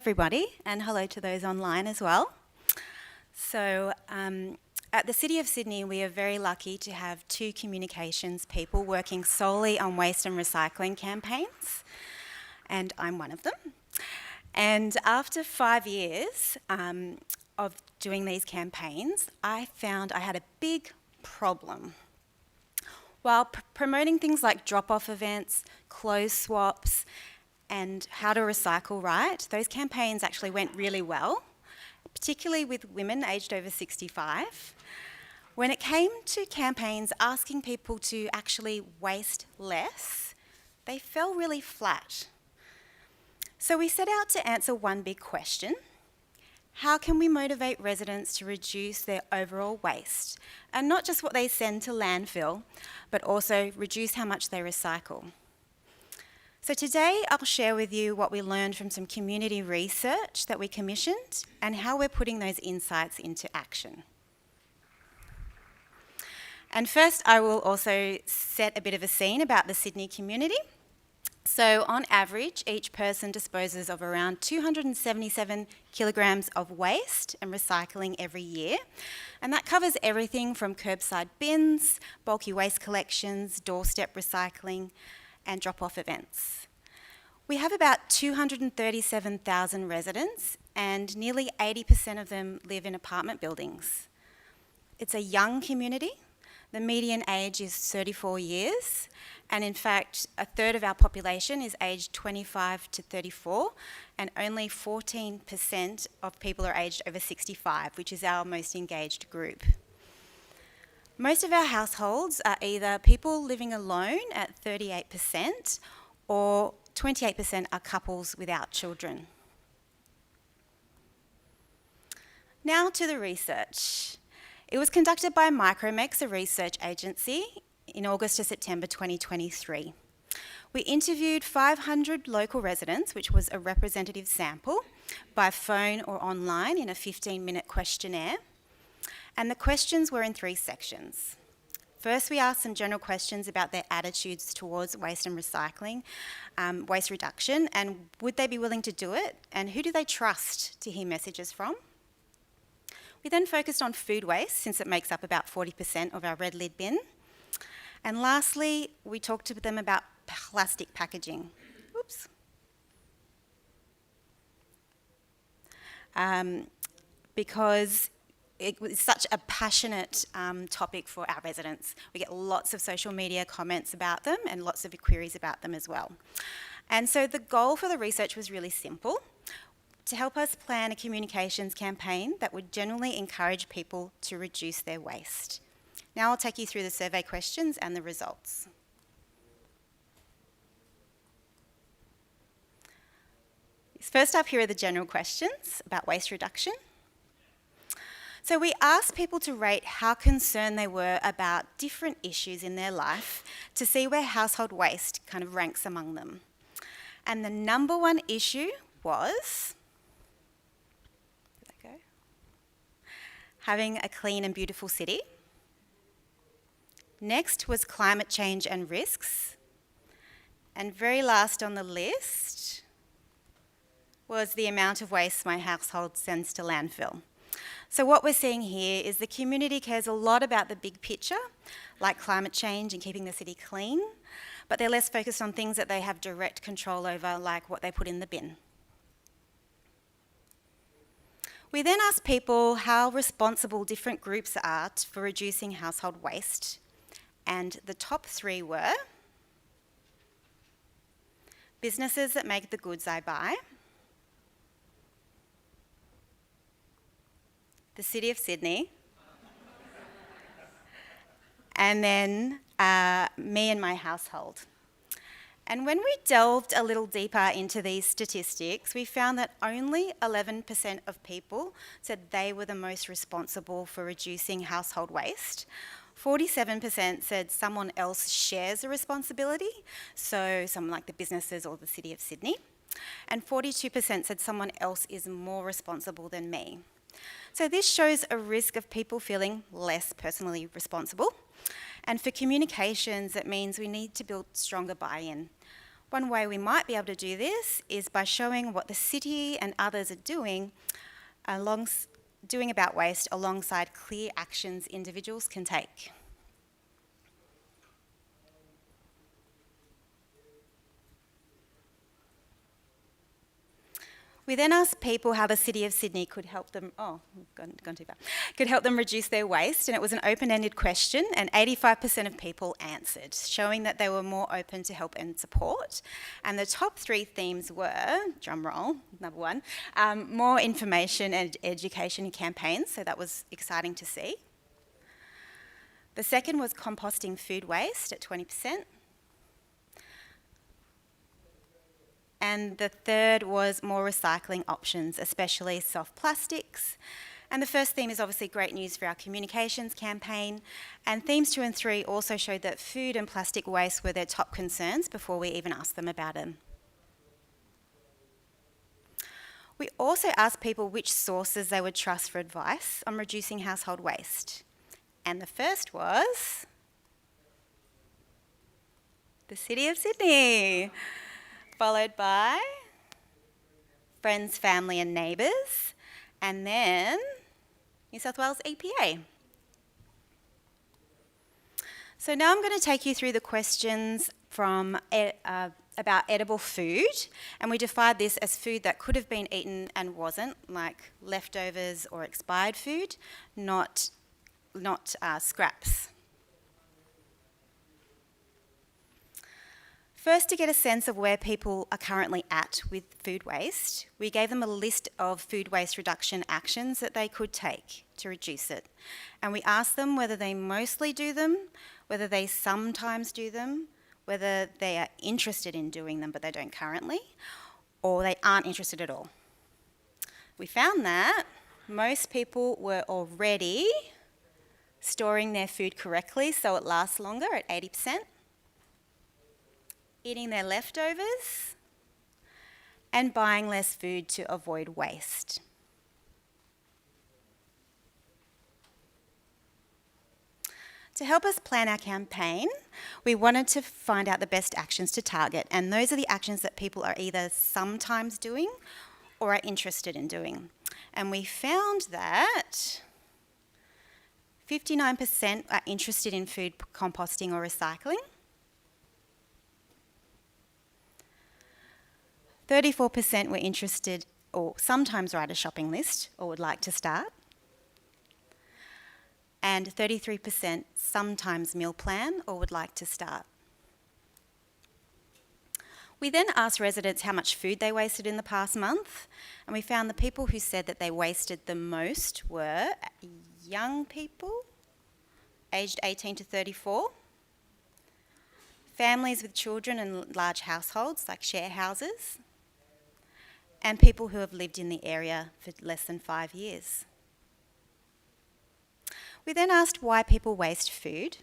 Everybody, and hello to those online as well. So, at the City of Sydney, we are very lucky to have two communications people working solely on waste and recycling campaigns, and I'm one of them. And after 5 years of doing these campaigns, I found I had a big problem. While promoting things like drop-off events, clothes swaps, and how to recycle right, those campaigns actually went really well, particularly with women aged over 65. When it came to campaigns asking people to actually waste less, they fell really flat. So we set out to answer one big question: how can we motivate residents to reduce their overall waste, and not just what they send to landfill, but also reduce how much they recycle? So today I'll share with you what we learned from some community research that we commissioned and how we're putting those insights into action. And first I will also set a bit of a scene about the Sydney community. So on average, each person disposes of around 277 kilograms of waste and recycling every year. And that covers everything from curbside bins, bulky waste collections, doorstep recycling, and drop-off events. We have about 237,000 residents, and nearly 80% of them live in apartment buildings. It's a young community. The median age is 34 years, and in fact, a third of our population is aged 25 to 34, and only 14% of people are aged over 65, which is our most engaged group. Most of our households are either people living alone at 38%, or 28% are couples without children. Now to the research. It was conducted by Micromex, a research agency, in August to September 2023. We interviewed 500 local residents, which was a representative sample, by phone or online in a 15-minute questionnaire. And the questions were in 3 sections. First, we asked some general questions about their attitudes towards waste and recycling, waste reduction, and would they be willing to do it, and who do they trust to hear messages from? We then focused on food waste, since it makes up about 40% of our red lid bin. And lastly, we talked to them about plastic packaging. Oops. Because it was such a passionate topic for our residents. We get lots of social media comments about them and lots of queries about them as well. And so the goal for the research was really simple: to help us plan a communications campaign that would genuinely encourage people to reduce their waste. Now I'll take you through the survey questions and the results. First up, here are the general questions about waste reduction. So we asked people to rate how concerned they were about different issues in their life to see where household waste kind of ranks among them. And the number one issue was, having a clean and beautiful city. Next was climate change and risks. And very last on the list was the amount of waste my household sends to landfill. So what we're seeing here is the community cares a lot about the big picture, like climate change and keeping the city clean, but they're less focused on things that they have direct control over, like what they put in the bin. We then asked people how responsible different groups are for reducing household waste, and the top 3 were businesses that make the goods I buy, the City of Sydney, and then me and my household. And when we delved a little deeper into these statistics, we found that only 11% of people said they were the most responsible for reducing household waste. 47% said someone else shares the responsibility, so someone like the businesses or the City of Sydney. And 42% said someone else is more responsible than me. So this shows a risk of people feeling less personally responsible. And for communications, it means we need to build stronger buy-in. One way we might be able to do this is by showing what the city and others are doing about waste alongside clear actions individuals can take. We then asked people how the City of Sydney could help them, gone too far, could help them reduce their waste, and it was an open-ended question, and 85% of people answered, showing that they were more open to help and support. And the top 3 themes were, drum roll, number 1, more information and education campaigns, so that was exciting to see. The second was composting food waste at 20%. And the third was more recycling options, especially soft plastics. And the first theme is obviously great news for our communications campaign. And themes 2 and 3 also showed that food and plastic waste were their top concerns before we even asked them about them. We also asked people which sources they would trust for advice on reducing household waste. And the first was the City of Sydney, followed by friends, family and neighbours, and then New South Wales EPA. So now I'm going to take you through the questions from about edible food, and we defined this as food that could have been eaten and wasn't, like leftovers or expired food, not scraps. First, to get a sense of where people are currently at with food waste, we gave them a list of food waste reduction actions that they could take to reduce it. And we asked them whether they mostly do them, whether they sometimes do them, whether they are interested in doing them but they don't currently, or they aren't interested at all. We found that most people were already storing their food correctly so it lasts longer at 80%. Eating their leftovers, and buying less food to avoid waste. To help us plan our campaign, we wanted to find out the best actions to target, and those are the actions that people are either sometimes doing or are interested in doing. And we found that 59% are interested in food composting or recycling. 34% were interested or sometimes write a shopping list or would like to start. And 33% sometimes meal plan or would like to start. We then asked residents how much food they wasted in the past month, and we found the people who said that they wasted the most were young people, aged 18 to 34, families with children and large households like share houses, and people who have lived in the area for less than 5 years. We then asked why people waste food,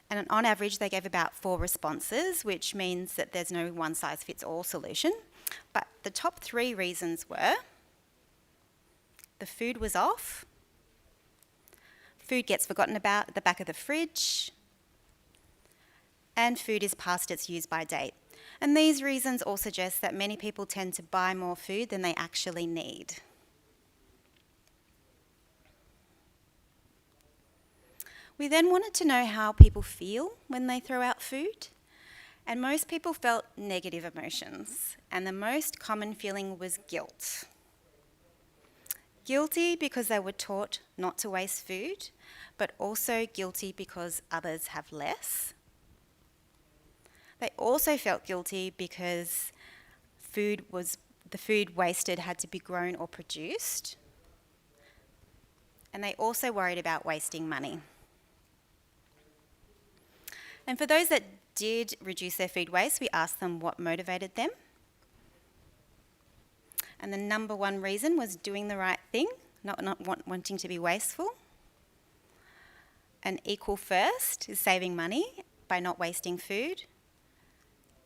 and on average they gave about 4 responses, which means that there's no one-size-fits-all solution. But the top 3 reasons were: the food was off, food gets forgotten about at the back of the fridge, and food is past its use-by date. And these reasons all suggest that many people tend to buy more food than they actually need. We then wanted to know how people feel when they throw out food, and most people felt negative emotions, and the most common feeling was guilt. Guilty because they were taught not to waste food, but also guilty because others have less. They also felt guilty because the food wasted had to be grown or produced. And they also worried about wasting money. And for those that did reduce their food waste, we asked them what motivated them. And the number 1 reason was doing the right thing, not wanting to be wasteful. And equal first is saving money by not wasting food.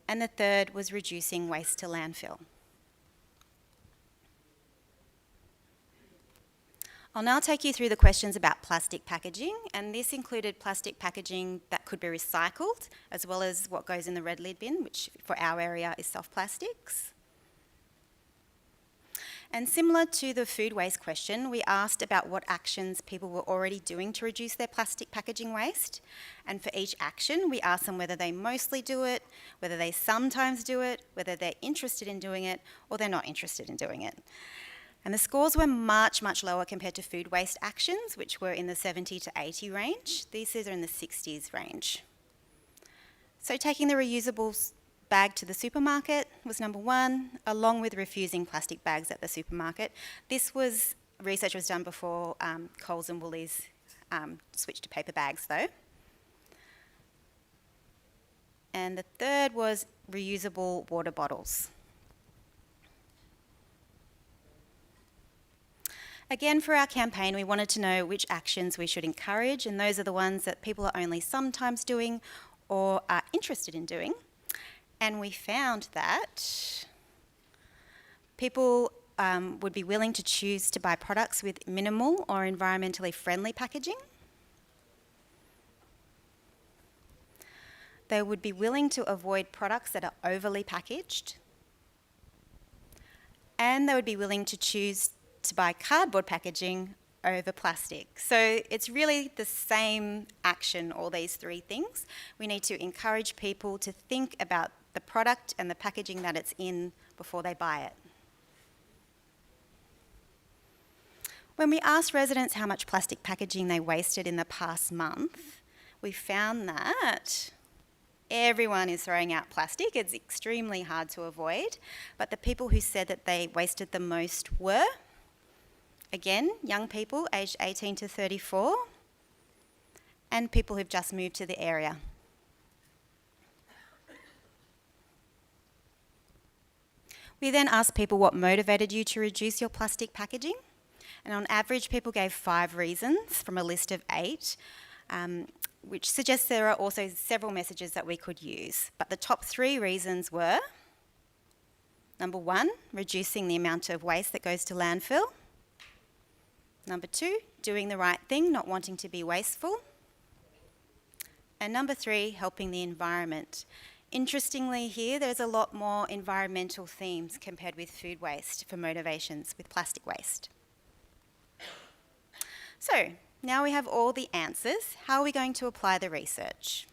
And the third was reducing waste to landfill. I'll now take you through the questions about plastic packaging, and this included plastic packaging that could be recycled, as well as what goes in the red lid bin, which for our area is soft plastics. And similar to the food waste question, we asked about what actions people were already doing to reduce their plastic packaging waste. And for each action, we asked them whether they mostly do it, whether they sometimes do it, whether they're interested in doing it, or they're not interested in doing it. And the scores were much, much lower compared to food waste actions, which were in the 70 to 80 range. These are in the 60s range. So taking the reusable bag to the supermarket was number one, along with refusing plastic bags at the supermarket. Research was done before Coles and Woolies switched to paper bags though. And the third was reusable water bottles. Again, for our campaign, we wanted to know which actions we should encourage, and those are the ones that people are only sometimes doing or are interested in doing. And we found that people would be willing to choose to buy products with minimal or environmentally friendly packaging. They would be willing to avoid products that are overly packaged. And they would be willing to choose to buy cardboard packaging over plastic. So it's really the same action, all these three things. We need to encourage people to think about the product and the packaging that it's in before they buy it. When we asked residents how much plastic packaging they wasted in the past month, we found that everyone is throwing out plastic. It's extremely hard to avoid, but the people who said that they wasted the most were, again, young people aged 18 to 34, and people who've just moved to the area. We then asked people what motivated you to reduce your plastic packaging, and on average people gave 5 reasons from a list of 8, which suggests there are also several messages that we could use. But the top 3 reasons were, number 1, reducing the amount of waste that goes to landfill. Number 2, doing the right thing, not wanting to be wasteful. And number 3, helping the environment. Interestingly here, there's a lot more environmental themes compared with food waste for motivations with plastic waste. So, now we have all the answers. How are we going to apply the research?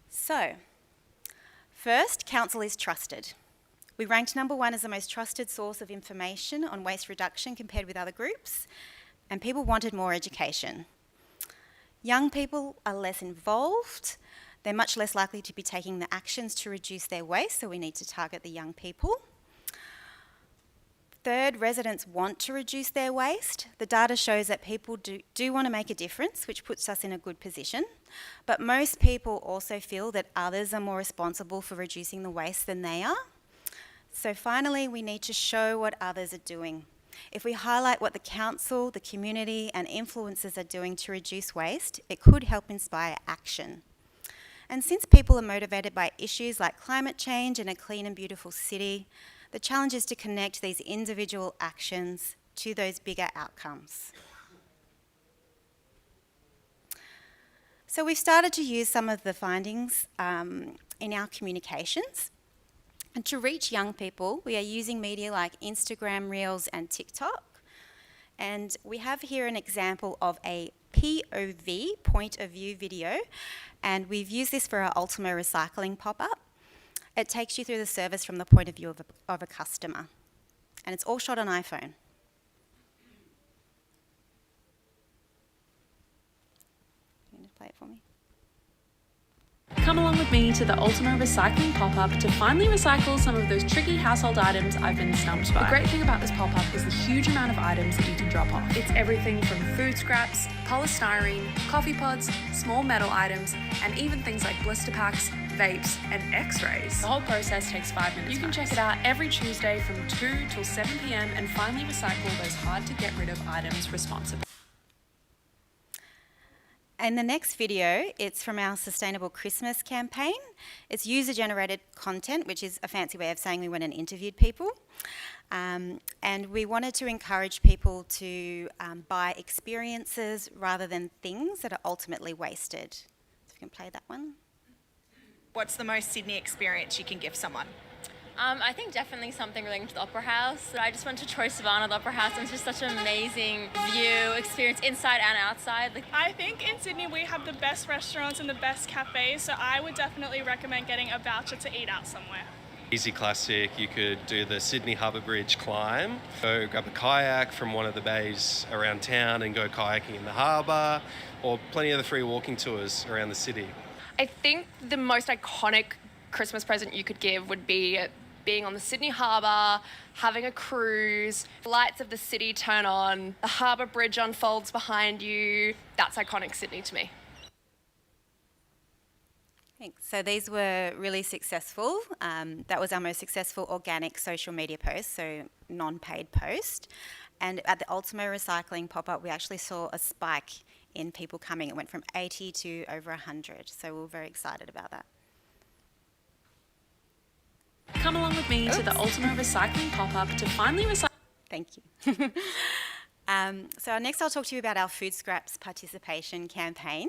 So, first, council is trusted. We ranked number 1 as the most trusted source of information on waste reduction compared with other groups, and people wanted more education. Young people are less involved. They're much less likely to be taking the actions to reduce their waste, so we need to target the young people. Third, residents want to reduce their waste. The data shows that people do want to make a difference, which puts us in a good position. But most people also feel that others are more responsible for reducing the waste than they are. So finally, we need to show what others are doing. If we highlight what the council, the community and influencers are doing to reduce waste, it could help inspire action. And since people are motivated by issues like climate change and a clean and beautiful city, the challenge is to connect these individual actions to those bigger outcomes. So we've started to use some of the findings in our communications. And to reach young people, we are using media like Instagram Reels and TikTok. And we have here an example of a POV, point of view video, and we've used this for our Ultimo recycling pop-up. It takes you through the service from the point of view of a customer. And it's all shot on iPhone. You want to play it for me? Come along with me to the Ultimo Recycling pop-up to finally recycle some of those tricky household items I've been stumped by. The great thing about this pop-up is the huge amount of items that you can drop off. It's everything from food scraps, polystyrene, coffee pods, small metal items, and even things like blister packs, vapes, and x-rays. The whole process takes 5 minutes. You can check it out every Tuesday from 2 till 7 p.m. and finally recycle those hard to get rid of items responsibly. In the next video, it's from our Sustainable Christmas campaign. It's user-generated content, which is a fancy way of saying we went and interviewed people. And we wanted to encourage people to buy experiences rather than things that are ultimately wasted. So we can play that one. What's the most Sydney experience you can give someone? I think definitely something relating to the Opera House. I just went to Troy Savannah, the Opera House, and it's just such an amazing view, experience inside and outside. I think in Sydney we have the best restaurants and the best cafes, so I would definitely recommend getting a voucher to eat out somewhere. Easy classic, you could do the Sydney Harbour Bridge climb, go grab a kayak from one of the bays around town and go kayaking in the harbour, or plenty of the free walking tours around the city. I think the most iconic Christmas present you could give would be being on the Sydney Harbour, having a cruise, lights of the city turn on, the harbour bridge unfolds behind you. That's iconic Sydney to me. Thanks. So these were really successful. That was our most successful organic social media post, so non-paid post. And at the Ultimo Recycling pop-up, we actually saw a spike in people coming. It went from 80 to over 100. So we were very excited about that. Come along with me to the Ultimo Recycling pop-up to finally recycle. Thank you. So next I'll talk to you about our food scraps participation campaign.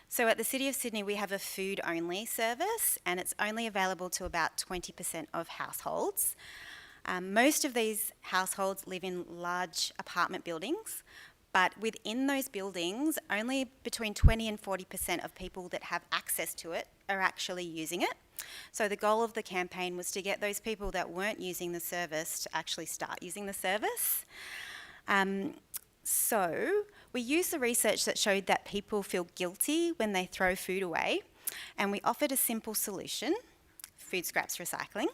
So at the City of Sydney, we have a food-only service, and it's only available to about 20% of households. Most of these households live in large apartment buildings, but within those buildings, only between 20 and 40% of people that have access to it are actually using it. So the goal of the campaign was to get those people that weren't using the service to actually start using the service. So we used the research that showed that people feel guilty when they throw food away, and we offered a simple solution, food scraps recycling.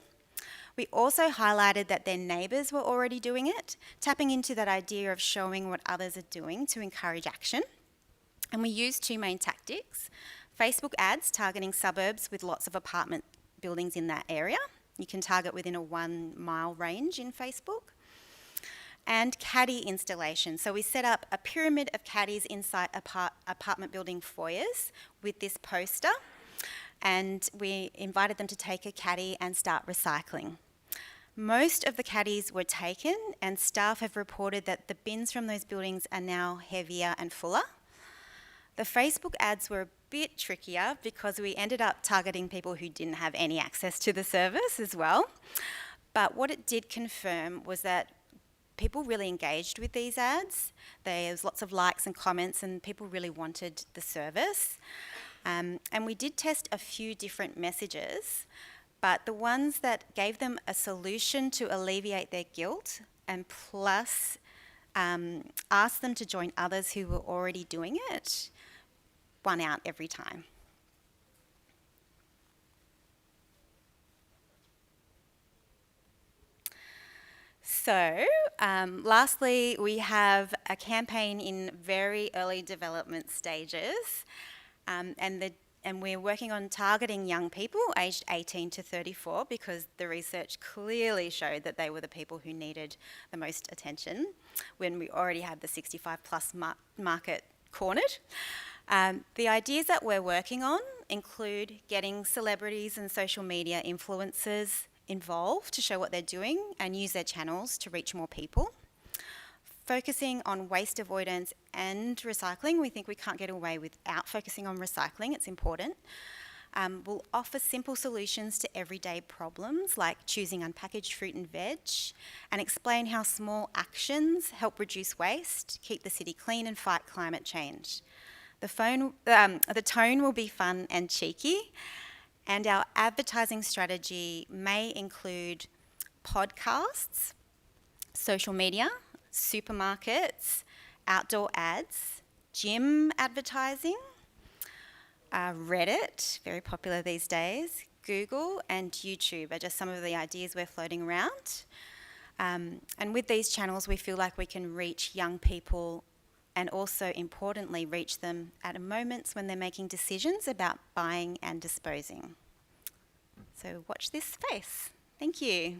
We also highlighted that their neighbours were already doing it, tapping into that idea of showing what others are doing to encourage action. And we used two main tactics: Facebook ads targeting suburbs with lots of apartment buildings in that area. You can target within a 1 mile range in Facebook. And caddy installation. So we set up a pyramid of caddies inside apartment building foyers with this poster, and we invited them to take a caddy and start recycling. Most of the caddies were taken, and staff have reported that the bins from those buildings are now heavier and fuller. The Facebook ads were a bit trickier because we ended up targeting people who didn't have any access to the service as well. But what it did confirm was that people really engaged with these ads. There was lots of likes and comments, and people really wanted the service. And we did test a few different messages, but the ones that gave them a solution to alleviate their guilt and plus asked them to join others who were already doing it won out every time. So, lastly, we have a campaign in very early development stages, and we're working on targeting young people aged 18 to 34 because the research clearly showed that they were the people who needed the most attention when we already had the 65 plus market cornered. The ideas that we're working on include getting celebrities and social media influencers involved to show what they're doing and use their channels to reach more people. Focusing on waste avoidance and recycling. We think we can't get away without focusing on recycling. It's important. We'll offer simple solutions to everyday problems like choosing unpackaged fruit and veg, and explain how small actions help reduce waste, keep the city clean and fight climate change. The tone will be fun and cheeky, and our advertising strategy may include podcasts, social media, supermarkets, outdoor ads, gym advertising, Reddit, very popular these days, Google and YouTube are just some of the ideas we're floating around. And with these channels, we feel like we can reach young people and also, importantly, reach them at moments when they're making decisions about buying and disposing. So watch this space. Thank you.